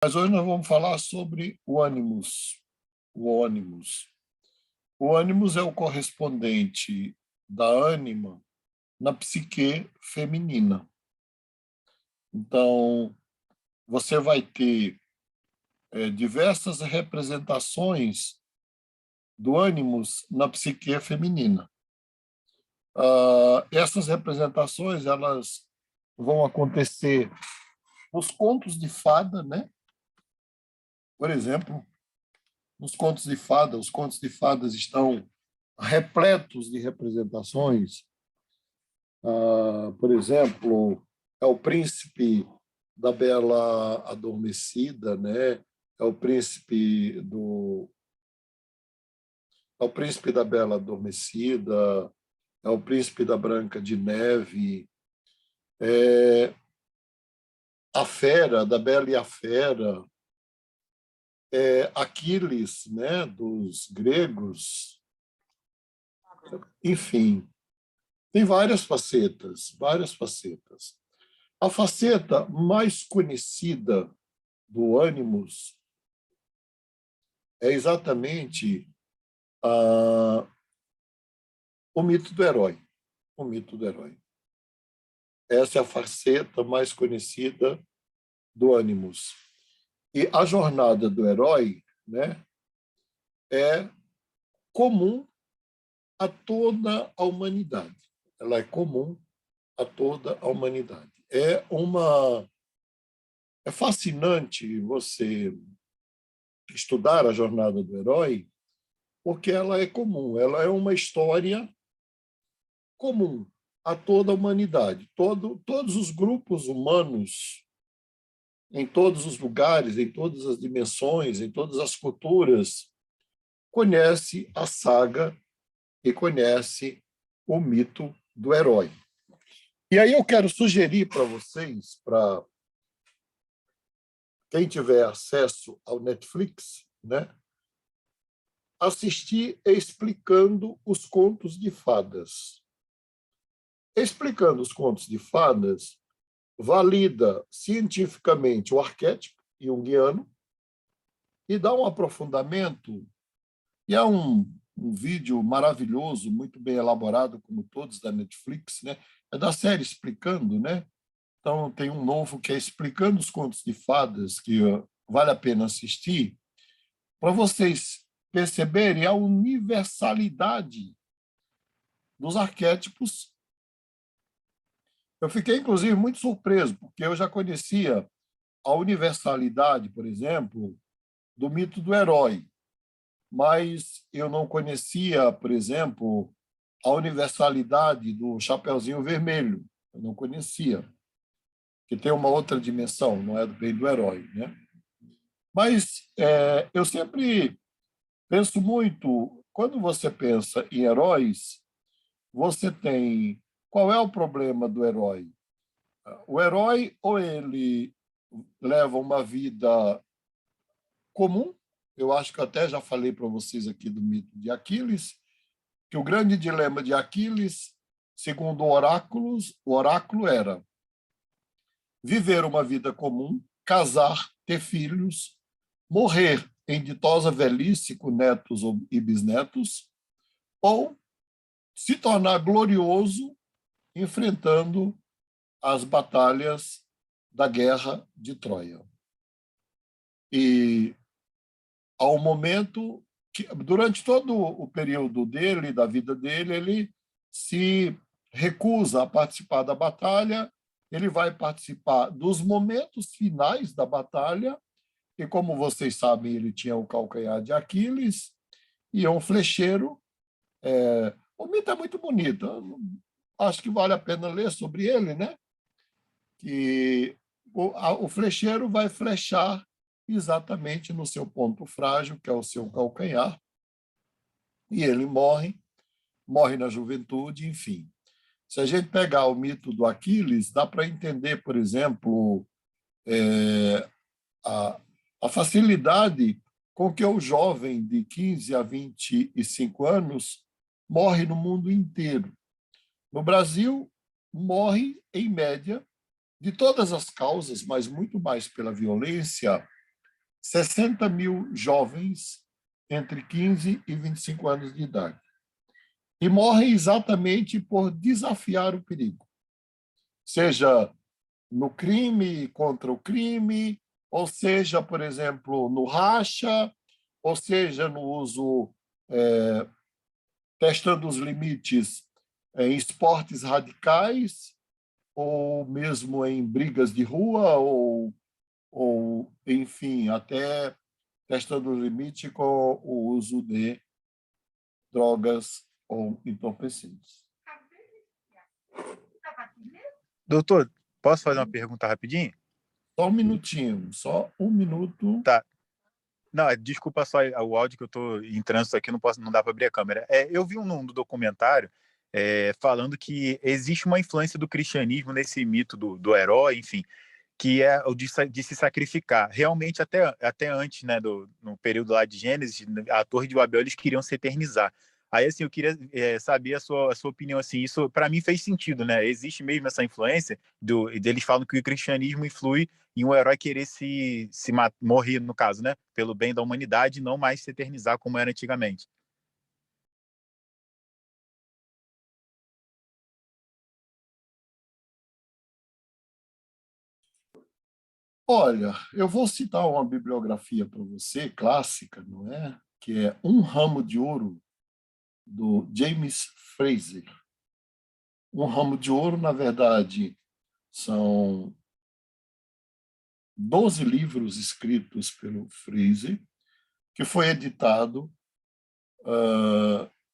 Mas hoje nós vamos falar sobre o ânimos. O ânimos. O ânimos é o correspondente da ânima na psique feminina. Então, você vai ter diversas representações do ânimos na psique feminina. Essas representações elas vão acontecer nos contos de fada, né? Por exemplo, nos contos de fada, os contos de fadas estão repletos de representações. Por exemplo, é o príncipe da Bela Adormecida, né? É o príncipe da Bela Adormecida, é o príncipe da Branca de Neve, a Fera, da Bela e a Fera, Aquiles, né? Dos gregos, enfim. Tem várias facetas, várias facetas. A faceta mais conhecida do ânimos é exatamente o mito do herói. O mito do herói. Essa é a faceta mais conhecida do ânimos. E a jornada do herói, né, é comum a toda a humanidade. Ela é comum a toda a humanidade. É fascinante você estudar a jornada do herói, porque ela é comum, ela é uma história comum a toda a humanidade. Todos os grupos humanos, em todos os lugares, em todas as dimensões, em todas as culturas, conhece a saga e conhece o mito do herói. E aí eu quero sugerir para vocês, para quem tiver acesso ao Netflix, né, assistir Explicando os Contos de Fadas. Explicando os Contos de Fadas valida cientificamente o arquétipo junguiano e dá um aprofundamento, e é um vídeo maravilhoso, muito bem elaborado, como todos da Netflix, né? É da série Explicando, né? Então, tem um novo que é Explicando os Contos de Fadas, que vale a pena assistir, para vocês perceberem a universalidade dos arquétipos. Eu fiquei, inclusive, muito surpreso, porque eu já conhecia a universalidade, por exemplo, do mito do herói, mas eu não conhecia, por exemplo, a universalidade do Chapeuzinho Vermelho. Eu não conhecia, que tem uma outra dimensão, não é bem do herói, né? Mas eu sempre penso muito, quando você pensa em heróis, você tem qual é o problema do herói? O herói ou ele leva uma vida comum, eu acho que até já falei para vocês aqui do mito de Aquiles, que o grande dilema de Aquiles, segundo o oráculo era viver uma vida comum, casar, ter filhos, morrer em ditosa velhice com netos e bisnetos, ou se tornar glorioso enfrentando as batalhas da guerra de Troia. E ao momento que, durante todo o período dele, da vida dele, ele se recusa a participar da batalha, ele vai participar dos momentos finais da batalha, e como vocês sabem, ele tinha o calcanhar de Aquiles e é um flecheiro. O mito é muito bonito, acho que vale a pena ler sobre ele, né? Que o flecheiro vai flechar exatamente no seu ponto frágil, que é o seu calcanhar, e ele morre na juventude, enfim. Se a gente pegar o mito do Aquiles, dá para entender, por exemplo, a facilidade com que o jovem de 15 a 25 anos morre no mundo inteiro. No Brasil, morre, em média, de todas as causas, mas muito mais pela violência, 60 mil jovens entre 15 e 25 anos de idade. E morrem exatamente por desafiar o perigo. Seja no crime contra o crime, ou seja, por exemplo, no racha, ou seja, no uso, testando os limites em esportes radicais, ou mesmo em brigas de rua, ou enfim, até testando o limite com o uso de drogas ou entorpecentes. Doutor, posso fazer uma pergunta rapidinho? Só um minutinho, só um minuto. Tá. Não, desculpa só o áudio que eu estou em trânsito aqui, não dá para abrir a câmera. Eu vi um documentário falando que existe uma influência do cristianismo nesse mito do herói, enfim, que é o de se sacrificar. Realmente, até antes, né, no período lá de Gênesis, a Torre de Babel, eles queriam se eternizar. Aí, assim, eu queria saber a sua opinião, assim, isso para mim fez sentido, né? Existe mesmo essa influência deles falam que o cristianismo influi em um herói querer morrer, no caso, né? Pelo bem da humanidade e não mais se eternizar como era antigamente. Olha, eu vou citar uma bibliografia para você, clássica, não é? Que é Um Ramo de Ouro, do James Frazer. Um Ramo de Ouro, na verdade, são 12 livros escritos pelo Frazer, que foi editado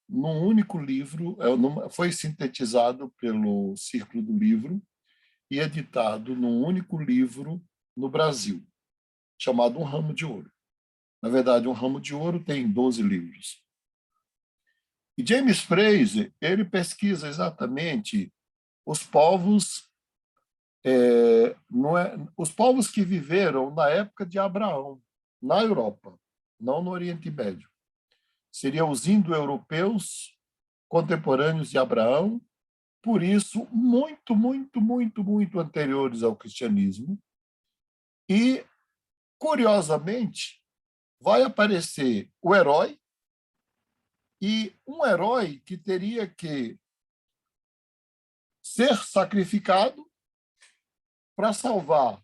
num único livro, foi sintetizado pelo Círculo do Livro e editado num único livro no Brasil, chamado Um Ramo de Ouro. Na verdade, Um Ramo de Ouro tem 12 livros. E James Frazer, ele pesquisa exatamente os povos, os povos que viveram na época de Abraão, na Europa, não no Oriente Médio. Seriam os indo-europeus contemporâneos de Abraão, por isso muito, muito, muito, muito anteriores ao cristianismo. E, curiosamente, vai aparecer o herói, e um herói que teria que ser sacrificado para salvar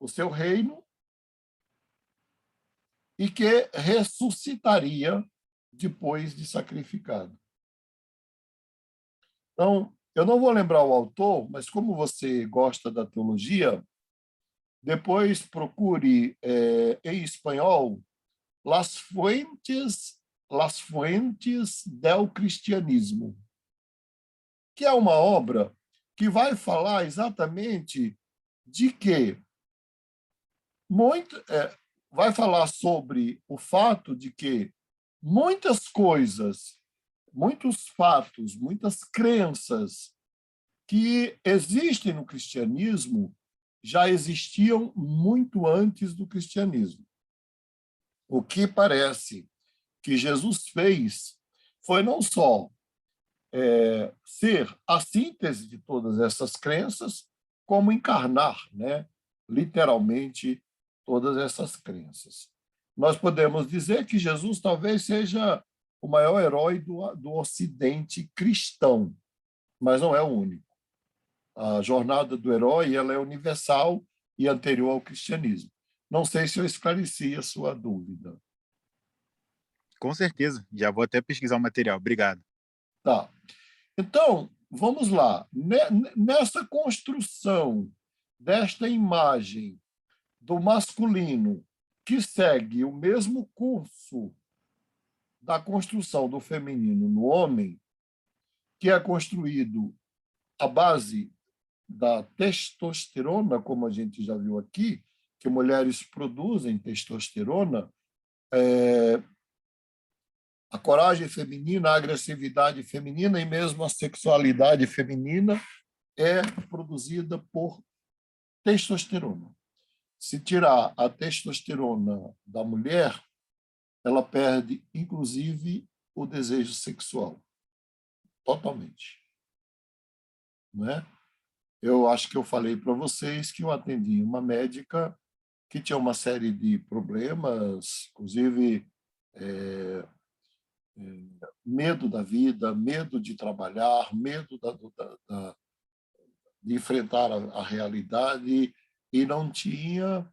o seu reino e que ressuscitaria depois de sacrificado. Então, eu não vou lembrar o autor, mas como você gosta da teologia, depois procure em espanhol Las Fuentes del Cristianismo, que é uma obra que vai falar exatamente de que vai falar sobre o fato de que muitas coisas, muitos fatos, muitas crenças que existem no cristianismo já existiam muito antes do cristianismo. O que parece que Jesus fez foi não só ser a síntese de todas essas crenças, como encarnar, né, literalmente, todas essas crenças. Nós podemos dizer que Jesus talvez seja o maior herói do Ocidente cristão, mas não é o único. A jornada do herói ela é universal e anterior ao cristianismo. Não sei se eu esclareci a sua dúvida. Com certeza. Já vou até pesquisar o material. Obrigado. Tá. Então, vamos lá. Nessa construção desta imagem do masculino que segue o mesmo curso da construção do feminino no homem, que é construído à base da testosterona, como a gente já viu aqui, que mulheres produzem testosterona, a coragem feminina, a agressividade feminina e mesmo a sexualidade feminina é produzida por testosterona. Se tirar a testosterona da mulher, ela perde, inclusive, o desejo sexual. Totalmente. Não é? Eu acho que eu falei para vocês que eu atendi uma médica que tinha uma série de problemas, inclusive medo da vida, medo de trabalhar, medo de enfrentar a realidade, e não tinha,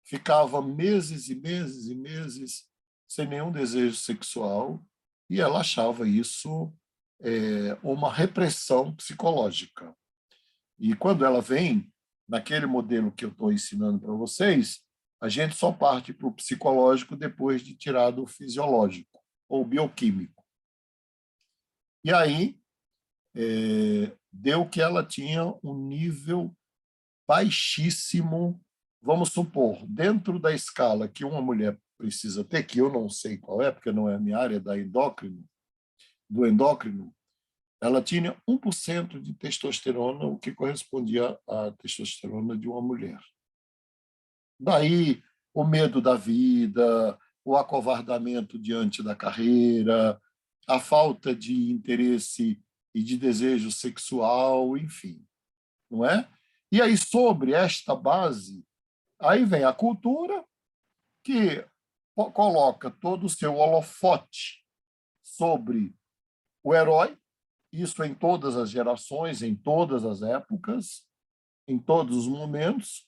ficava meses e meses e meses sem nenhum desejo sexual, e ela achava isso uma repressão psicológica. E quando ela vem, naquele modelo que eu estou ensinando para vocês, a gente só parte para o psicológico depois de tirar do fisiológico ou bioquímico. E aí deu que ela tinha um nível baixíssimo, vamos supor, dentro da escala que uma mulher precisa ter, que eu não sei qual é, porque não é a minha área do endócrino, ela tinha 1% de testosterona, o que correspondia à testosterona de uma mulher. Daí o medo da vida, o acovardamento diante da carreira, a falta de interesse e de desejo sexual, enfim, não é? E aí, sobre esta base, aí vem a cultura, que coloca todo o seu holofote sobre o herói, isso em todas as gerações, em todas as épocas, em todos os momentos,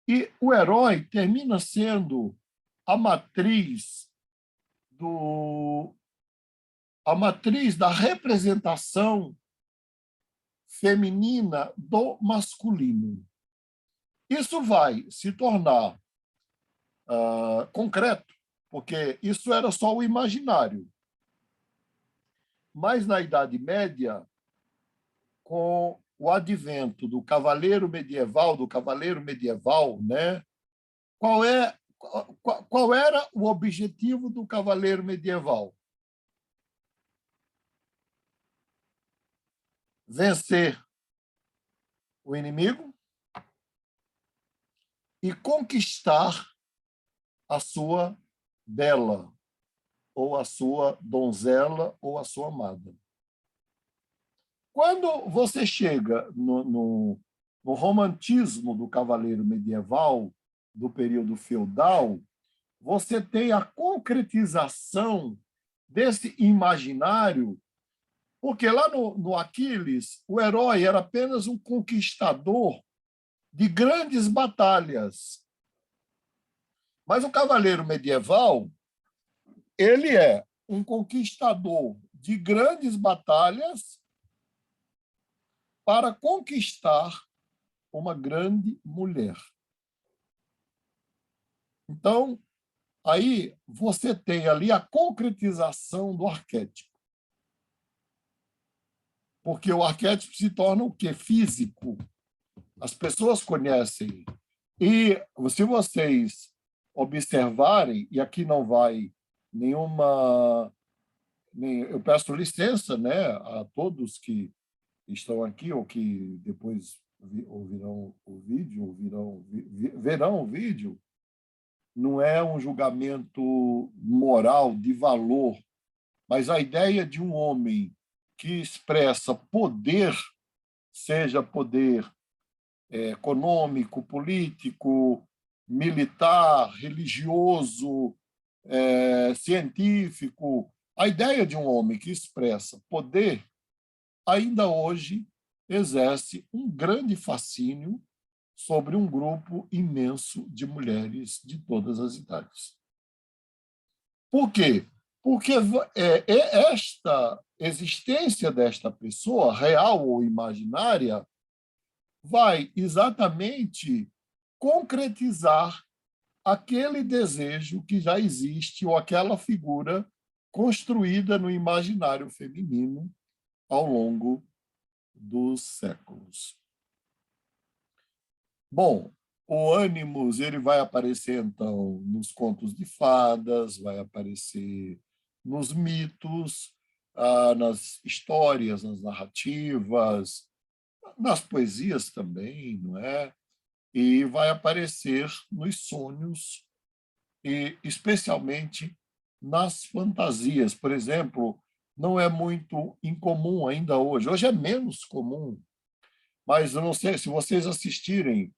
e o herói termina sendo a matriz da representação feminina do masculino. Isso vai se tornar concreto, porque isso era só o imaginário. Mas na Idade Média, com o advento do cavaleiro medieval, né? Qual era o objetivo do cavaleiro medieval? Vencer o inimigo e conquistar a sua bela, ou a sua donzela, ou a sua amada. Quando você chega no romantismo do cavaleiro medieval, do período feudal, você tem a concretização desse imaginário, porque lá no Aquiles, o herói era apenas um conquistador de grandes batalhas. Mas o cavaleiro medieval, ele é um conquistador de grandes batalhas para conquistar uma grande mulher. Então, aí você tem ali a concretização do arquétipo. Porque o arquétipo se torna o quê? Físico. As pessoas conhecem. E se vocês observarem, e aqui não vai nenhuma... Eu peço licença, né, a todos que estão aqui ou que depois ouvirão o vídeo, verão o vídeo, não é um julgamento moral de valor, mas a ideia de um homem que expressa poder, seja poder econômico, político, militar, religioso, científico, a ideia de um homem que expressa poder ainda hoje exerce um grande fascínio sobre um grupo imenso de mulheres de todas as idades. Por quê? Porque esta existência desta pessoa, real ou imaginária, vai exatamente concretizar aquele desejo que já existe ou aquela figura construída no imaginário feminino ao longo dos séculos. Bom, o ânimos ele vai aparecer, então, nos contos de fadas, vai aparecer nos mitos, nas histórias, nas narrativas, nas poesias também, não é? E vai aparecer nos sonhos, e especialmente nas fantasias. Por exemplo, não é muito incomum ainda hoje. Hoje é menos comum, mas eu não sei se vocês assistirem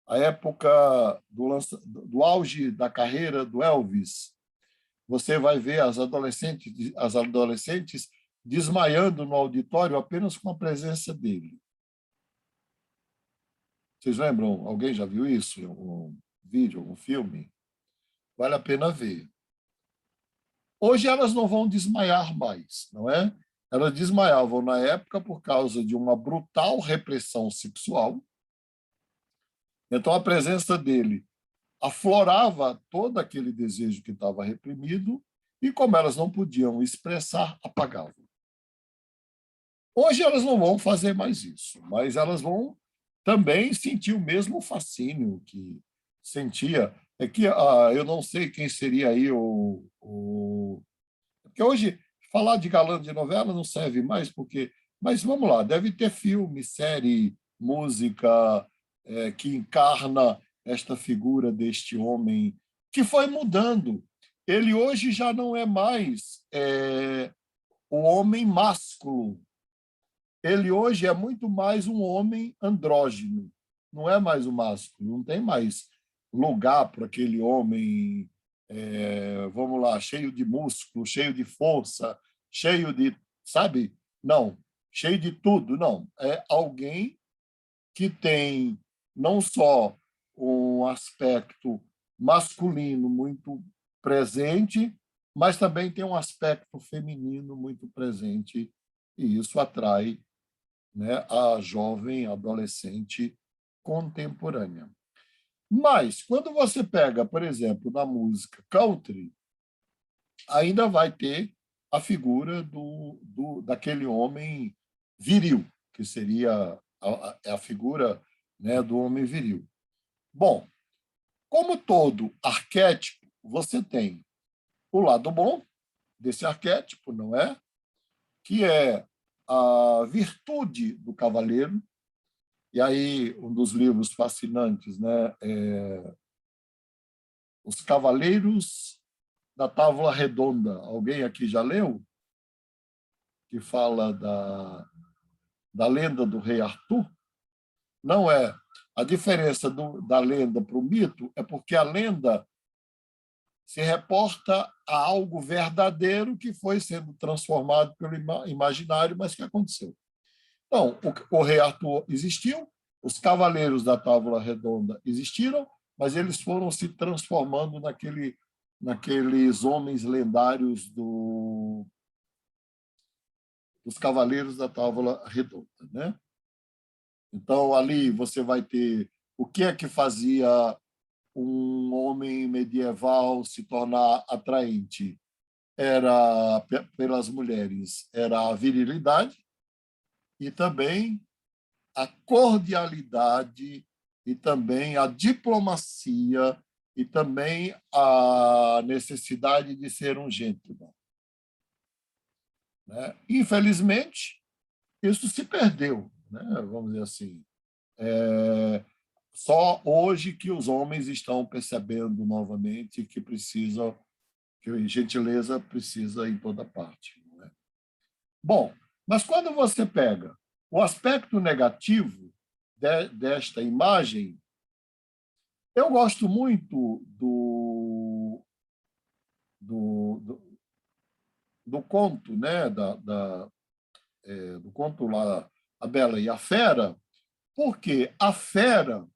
a época do auge da carreira do Elvis, você vai ver as adolescentes desmaiando no auditório apenas com a presença dele. Vocês lembram? Alguém já viu isso? Um vídeo, um filme? Vale a pena ver. Hoje elas não vão desmaiar mais, não é? Elas desmaiavam na época por causa de uma brutal repressão sexual. Então, a presença dele aflorava todo aquele desejo que estava reprimido e, como elas não podiam expressar, apagavam. Hoje elas não vão fazer mais isso, mas elas vão também sentir o mesmo fascínio que sentia. É que eu não sei quem seria aí porque hoje falar de galã de novela não serve mais, porque... Mas vamos lá, deve ter filme, série, música que encarna esta figura deste homem que foi mudando. Ele hoje já não é mais o homem másculo. Ele hoje é muito mais um homem andrógeno. Não é mais o másculo, não tem mais lugar para aquele homem, vamos lá, cheio de músculo, cheio de força, cheio de, sabe? Não, cheio de tudo, não. É alguém que tem não só um aspecto masculino muito presente, mas também tem um aspecto feminino muito presente, e isso atrai, né, a jovem adolescente contemporânea. Mas, quando você pega, por exemplo, na música country, ainda vai ter a figura daquele homem viril, que seria a figura, né, do homem viril. Bom, como todo arquétipo, você tem o lado bom desse arquétipo, não é? Que é a virtude do cavaleiro. E aí, um dos livros fascinantes, né, Os Cavaleiros da Távola Redonda. Alguém aqui já leu? Que fala da lenda do rei Arthur. Não é. A diferença da lenda para o mito é porque a lenda se reporta a algo verdadeiro que foi sendo transformado pelo imaginário, mas que aconteceu. Então, o rei Arthur existiu, os cavaleiros da Távola Redonda existiram, mas eles foram se transformando naqueles homens lendários dos cavaleiros da Távola Redonda, né? Então, ali você vai ter o que é que fazia um homem medieval se tornar atraente. Era, pelas mulheres, era a virilidade e também a cordialidade e também a diplomacia e também a necessidade de ser um gentleman, né? Infelizmente, isso se perdeu, né? Vamos dizer assim. Só hoje que os homens estão percebendo novamente que que gentileza precisa em toda parte, não é? Bom, mas quando você pega o aspecto negativo desta imagem, eu gosto muito do, do conto, né? Do conto lá, A Bela e a Fera, porque a fera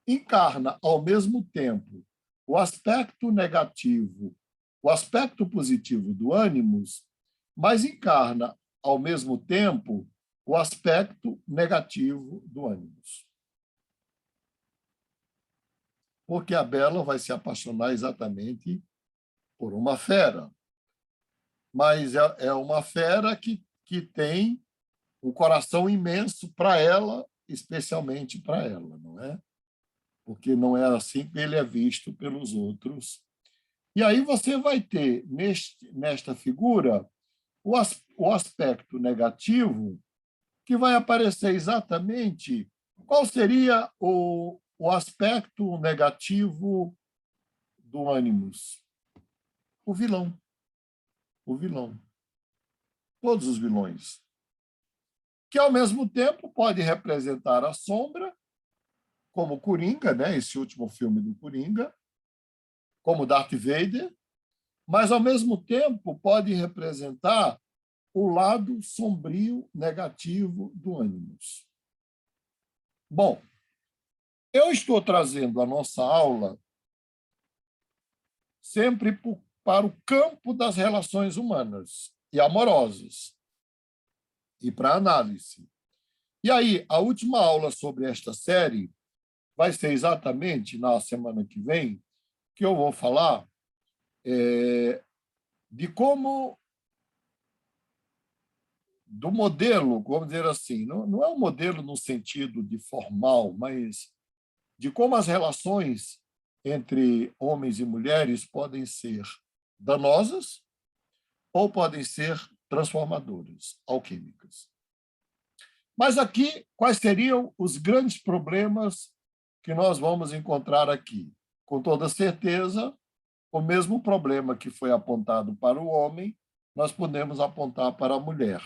encarna, ao mesmo tempo, o aspecto negativo, o aspecto positivo do ânimos, mas encarna, ao mesmo tempo, o aspecto negativo do ânimos. Porque a Bela vai se apaixonar exatamente por uma fera, mas é uma fera que tem um coração imenso para ela, especialmente para ela, não é? Porque não é assim que ele é visto pelos outros. E aí você vai ter, nesta figura, o aspecto negativo, que vai aparecer exatamente qual seria o aspecto negativo do ânimos. O vilão. O vilão. Todos os vilões. Que, ao mesmo tempo, pode representar a sombra como Coringa, né? Esse último filme do Coringa, como Darth Vader, mas, ao mesmo tempo, pode representar o lado sombrio, negativo do Animus. Bom, eu estou trazendo a nossa aula sempre para o campo das relações humanas e amorosas e para análise. E aí, a última aula sobre esta série vai ser exatamente na semana que vem, que eu vou falar de como, do modelo, vamos dizer assim, não é um modelo no sentido de formal, mas de como as relações entre homens e mulheres podem ser danosas ou podem ser transformadoras, alquímicas. Mas aqui, quais seriam os grandes problemas que nós vamos encontrar aqui? Com toda certeza, o mesmo problema que foi apontado para o homem, nós podemos apontar para a mulher.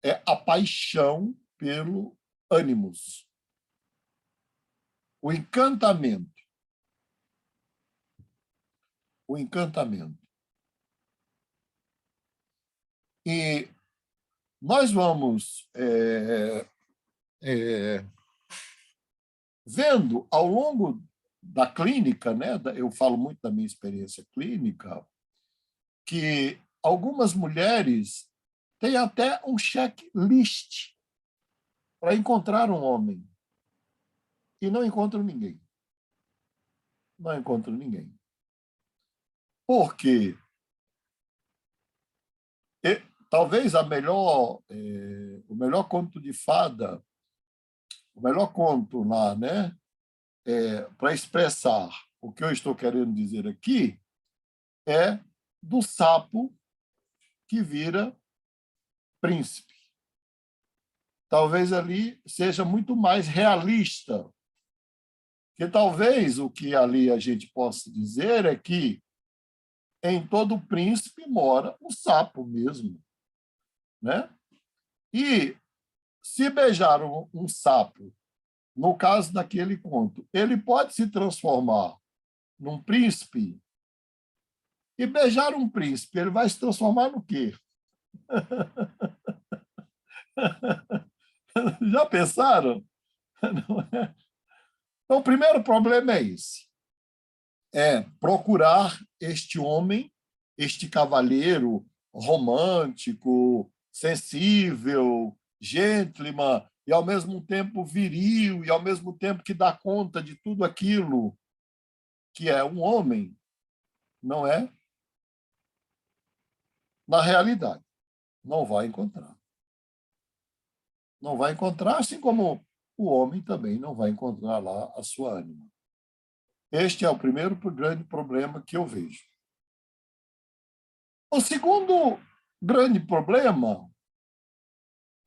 É a paixão pelo ânimos, o encantamento. O encantamento. E nós vamos vendo ao longo da clínica, né? Eu falo muito da minha experiência clínica, que algumas mulheres têm até um checklist para encontrar um homem e não encontram ninguém. Não encontram ninguém. Por quê? Talvez o melhor conto de fada, o melhor conto lá, né? Para expressar o que eu estou querendo dizer aqui, é do sapo que vira príncipe. Talvez ali seja muito mais realista, que talvez o que ali a gente possa dizer é que em todo príncipe mora um sapo mesmo, né? E se beijar um sapo, no caso daquele conto, ele pode se transformar num príncipe. E beijar um príncipe, ele vai se transformar no quê? Já pensaram? Então, o primeiro problema é esse. É procurar este homem, este cavalheiro romântico, sensível, gentleman, e ao mesmo tempo viril, e ao mesmo tempo que dá conta de tudo aquilo que é um homem, não é? Na realidade, não vai encontrar. Não vai encontrar, assim como o homem também não vai encontrar lá a sua ânima. Este é o primeiro grande problema que eu vejo. O segundo grande problema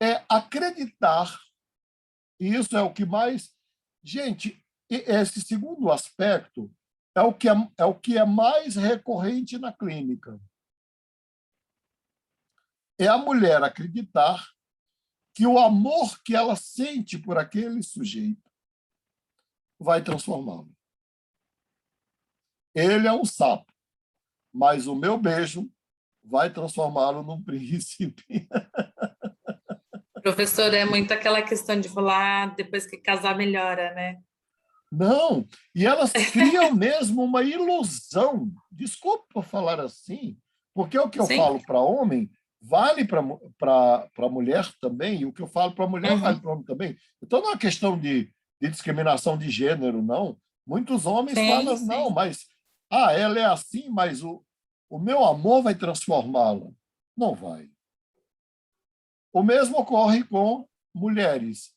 é acreditar, e isso é o que mais... Gente, esse segundo aspecto é o que é mais recorrente na clínica. É a mulher acreditar que o amor que ela sente por aquele sujeito vai transformá-lo. Ele é um sapo, mas o meu beijo vai transformá-lo num príncipe. Professor, é muito aquela questão de falar depois que casar melhora, né? Não, e elas criam mesmo uma ilusão. Desculpa por falar assim, porque o que eu Sim. falo para homem vale para mulher também, e o que eu falo para mulher vale para homem também. Então, não é uma questão de discriminação de gênero, não. Muitos homens falam, não, mas ela é assim, mas o meu amor vai transformá-la. Não vai. O mesmo ocorre com mulheres.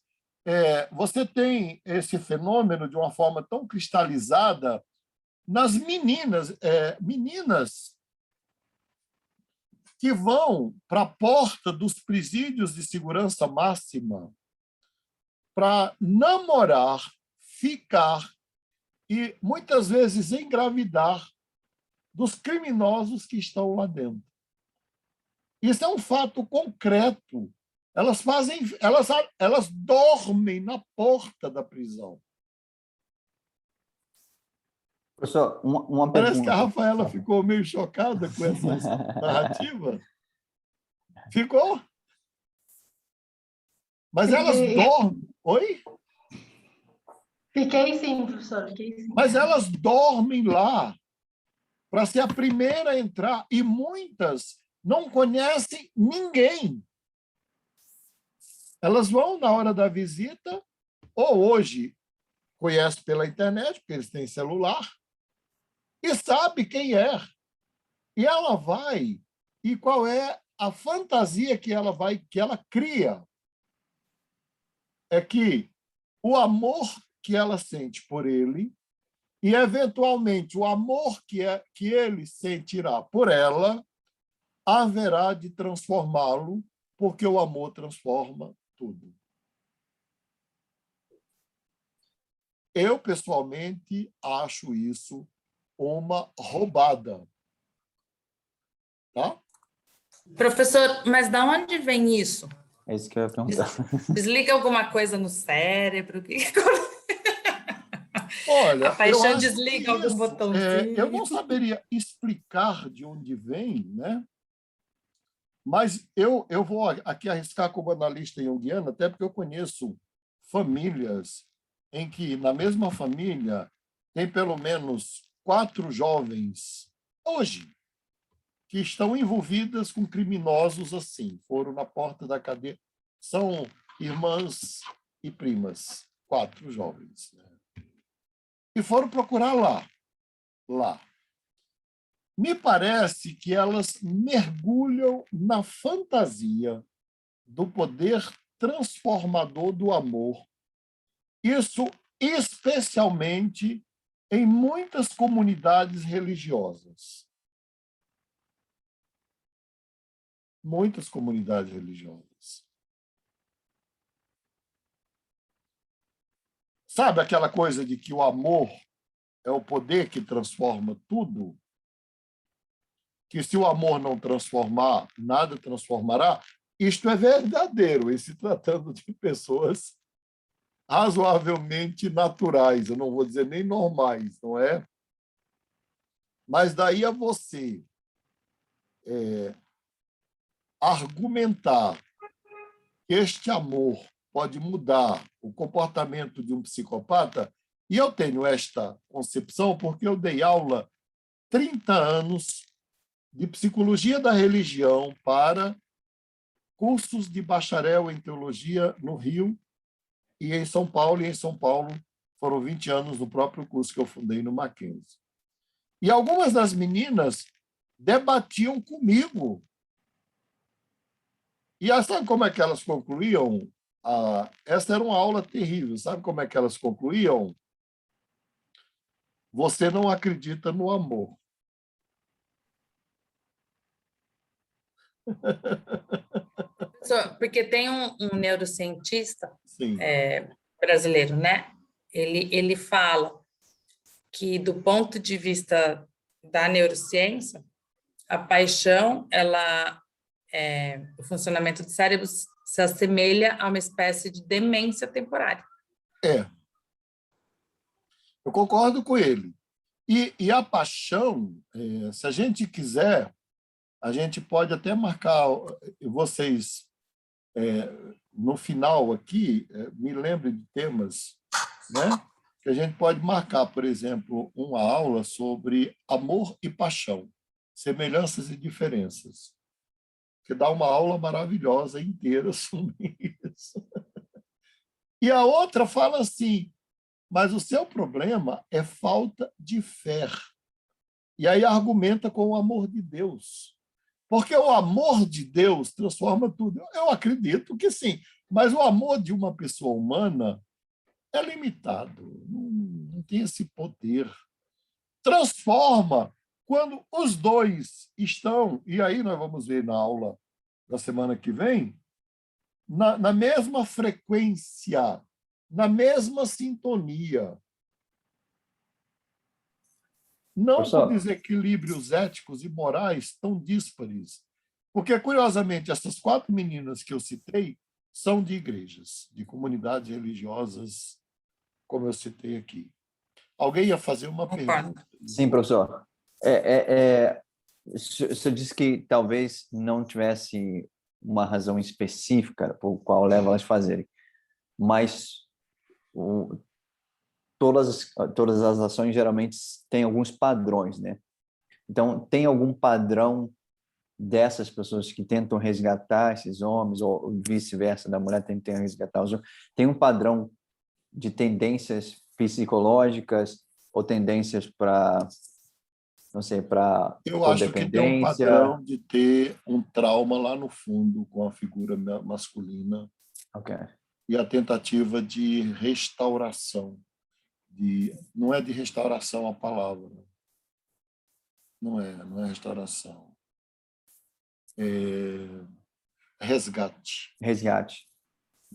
Você tem esse fenômeno de uma forma tão cristalizada nas meninas, meninas que vão para a porta dos presídios de segurança máxima para namorar, ficar e, muitas vezes, engravidar dos criminosos que estão lá dentro. Isso é um fato concreto. Elas dormem na porta da prisão. Professor, uma Parece que a pergunta. Rafaela ficou meio chocada com essa narrativa. Ficou? Mas elas dormem. Oi? Fiquei sim, professor, fiquei sim. Mas elas dormem lá para ser a primeira a entrar. E muitas não conhecem ninguém. Elas vão na hora da visita, ou hoje conhecem pela internet, porque eles têm celular, e sabe quem é. E ela vai, e qual é a fantasia que ela cria? É que o amor que ela sente por ele e, eventualmente, o amor que ele sentirá por ela haverá de transformá-lo, porque o amor transforma tudo. Eu, pessoalmente, acho isso uma roubada. Tá? Professor, mas da onde vem isso? É isso que eu ia perguntar. Desliga alguma coisa no cérebro? Olha, A paixão eu acho desliga que algum isso, botãozinho? eu não saberia explicar de onde vem, né? Mas eu vou aqui arriscar como analista junguiano, até porque eu conheço famílias em que, na mesma família, tem pelo menos 4 jovens, hoje, que estão envolvidas com criminosos assim, foram na porta da cadeia. São irmãs e primas, 4 jovens. Né? E foram procurar lá. Me parece que elas mergulham na fantasia do poder transformador do amor. Isso especialmente em muitas comunidades religiosas. Muitas comunidades religiosas. Sabe aquela coisa de que o amor é o poder que transforma tudo? Que se o amor não transformar, nada transformará? Isto é verdadeiro, em se tratando de pessoas razoavelmente naturais, eu não vou dizer nem normais, não é? Mas daí a você argumentar que este amor pode mudar o comportamento de um psicopata, e eu tenho esta concepção porque eu dei aula 30 anos de psicologia da religião para cursos de bacharel em teologia no Rio e em São Paulo. E em São Paulo foram 20 anos no próprio curso que eu fundei no Mackenzie. E algumas das meninas debatiam comigo. E sabe como é que elas concluíam? Essa era uma aula terrível. Sabe como é que elas concluíam? Você não acredita no amor. Porque tem um neurocientista Sim. brasileiro, né? Ele fala que, do ponto de vista da neurociência, a paixão, o funcionamento do cérebro se assemelha a uma espécie de demência temporária. Eu concordo com ele. E a paixão, se a gente quiser, a gente pode até marcar, vocês, no final aqui, me lembrem de temas, né? Que a gente pode marcar, por exemplo, uma aula sobre amor e paixão, semelhanças e diferenças, que dá uma aula maravilhosa inteira sobre isso. E a outra fala assim, mas o seu problema é falta de fé. E aí argumenta com o amor de Deus. Porque o amor de Deus transforma tudo. Eu acredito que sim, mas o amor de uma pessoa humana é limitado, não tem esse poder. Transforma quando os dois estão, e aí nós vamos ver na aula da semana que vem, na mesma frequência, na mesma sintonia. Não por desequilíbrios éticos e morais tão díspares. Porque, curiosamente, essas 4 meninas que eu citei são de igrejas, de comunidades religiosas, como eu citei aqui. Alguém ia fazer uma Concordo. pergunta. Sim, professor. O senhor disse que talvez não tivesse uma razão específica por qual leva elas a fazerem, mas todas as ações geralmente têm alguns padrões, né? Então, tem algum padrão dessas pessoas que tentam resgatar esses homens, ou vice-versa, da mulher tentando resgatar os homens? Tem um padrão de tendências psicológicas ou tendências para, não sei, para Eu acho que tem um codependência? padrão de ter um trauma lá no fundo com a figura masculina Ok. e a tentativa de restauração. Não é de restauração a palavra. Não é restauração. É resgate. Resgate.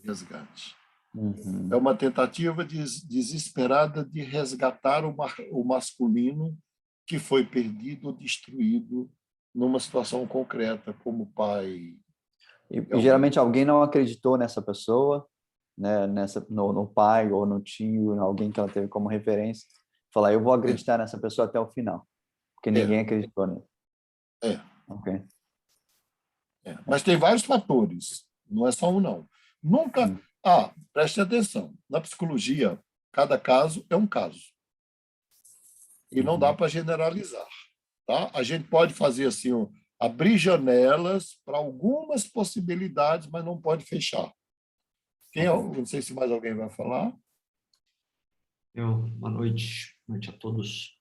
Resgate. Uhum. É uma tentativa desesperada de resgatar o masculino que foi perdido ou destruído numa situação concreta, como pai. E geralmente alguém não acreditou nessa pessoa, né, no pai ou no tio, em alguém que ela teve como referência, falar, eu vou acreditar nessa pessoa até o final, porque ninguém acreditou nele. Ok. Mas tem vários fatores, não é só um, não. Nunca... preste atenção, na psicologia, cada caso é um caso. E não dá para generalizar. Tá? A gente pode fazer assim, abrir janelas para algumas possibilidades, mas não pode fechar. Não sei se mais alguém vai falar. Boa noite. Boa noite a todos.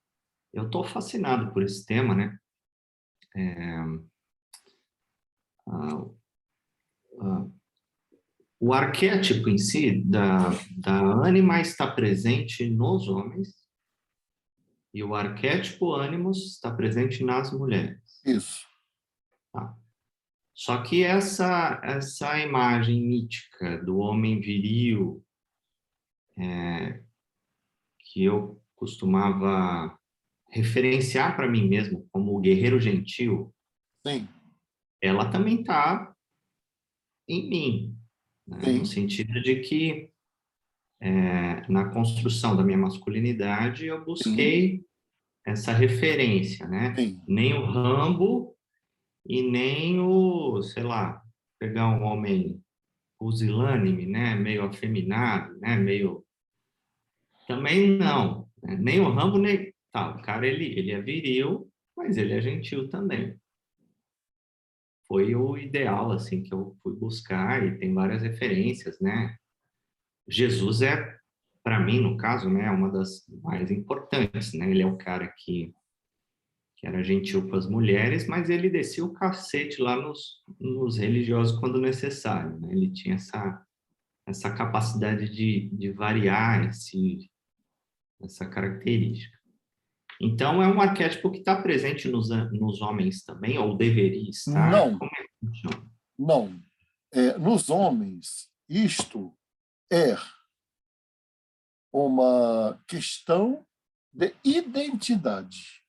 Eu estou fascinado por esse tema, né? O arquétipo em si da ânima está presente nos homens e o arquétipo ânimos está presente nas mulheres. Isso. Tá. Só que essa imagem mítica do homem viril, que eu costumava referenciar para mim mesmo como o guerreiro gentil, Sim. ela também está em mim, né? No sentido de que na construção da minha masculinidade eu busquei essa referência, né? Sim. Nem o Rambo e nem o, sei lá, pegar um homem pusilânime, né? Meio afeminado, né? Meio... Também não, né? Nem o Rambo, nem... Tá, o cara, ele é viril, mas ele é gentil também. Foi o ideal, assim, que eu fui buscar, e tem várias referências, né? Jesus para mim, no caso, né, uma das mais importantes, né? Ele é o cara que era gentil com as mulheres, mas ele descia o cacete lá nos religiosos quando necessário, né? Ele tinha essa capacidade de variar essa característica. Então, é um arquétipo que está presente nos homens também, ou deveria estar? Não. Como é que funciona? Não. Nos homens, isto é uma questão de identidade.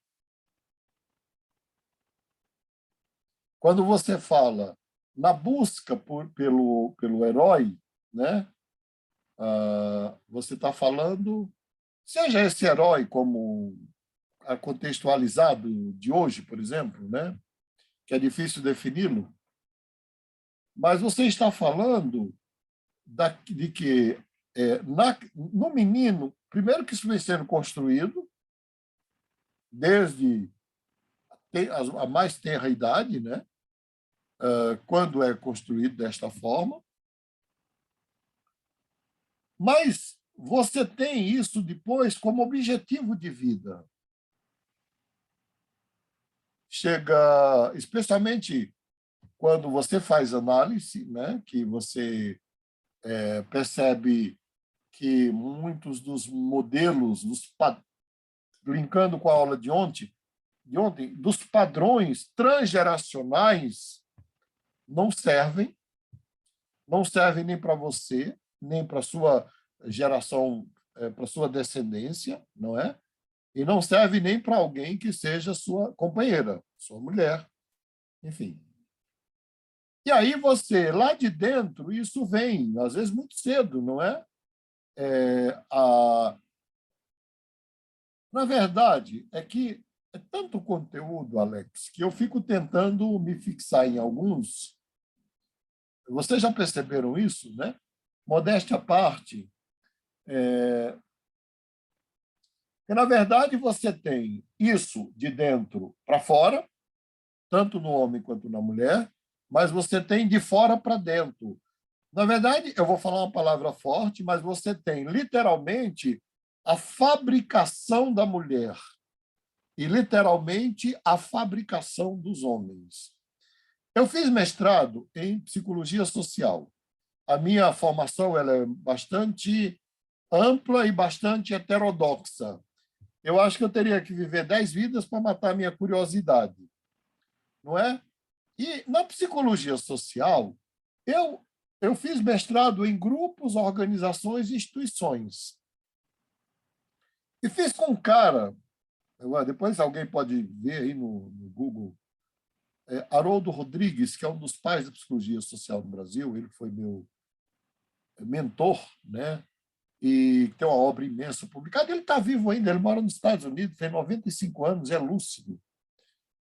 Quando você fala na busca pelo herói, né? Você está falando, seja esse herói como contextualizado de hoje, por exemplo, né? Que é difícil defini-lo, mas você está falando de que no menino, primeiro que isso vem sendo construído desde a mais tenra idade, né? Quando é construído desta forma. Mas você tem isso depois como objetivo de vida. Chega, especialmente quando você faz análise, né, que você percebe que muitos dos modelos, brincando com a aula de ontem, dos padrões transgeracionais não servem nem para você, nem para a sua geração, para a sua descendência, não é? E não serve nem para alguém que seja sua companheira, sua mulher, enfim. E aí você, lá de dentro, isso vem, às vezes muito cedo, não é? Na verdade, é que é tanto conteúdo, Alex, que eu fico tentando me fixar em alguns. Vocês já perceberam isso, né? Modéstia à parte, que, na verdade, você tem isso de dentro para fora, tanto no homem quanto na mulher, mas você tem de fora para dentro. Na verdade, eu vou falar uma palavra forte, mas você tem, literalmente, a fabricação da mulher e, literalmente, a fabricação dos homens. Eu fiz mestrado em psicologia social. A minha formação ela é bastante ampla e bastante heterodoxa. Eu acho que eu teria que viver 10 vidas para matar a minha curiosidade, não é? E na psicologia social, eu fiz mestrado em grupos, organizações e instituições. E fiz com um cara, depois alguém pode ver aí no Google, Haroldo Rodrigues, que é um dos pais da psicologia social no Brasil, ele foi meu mentor, né? E tem uma obra imensa publicada. Ele está vivo ainda, ele mora nos Estados Unidos, tem 95 anos, é lúcido.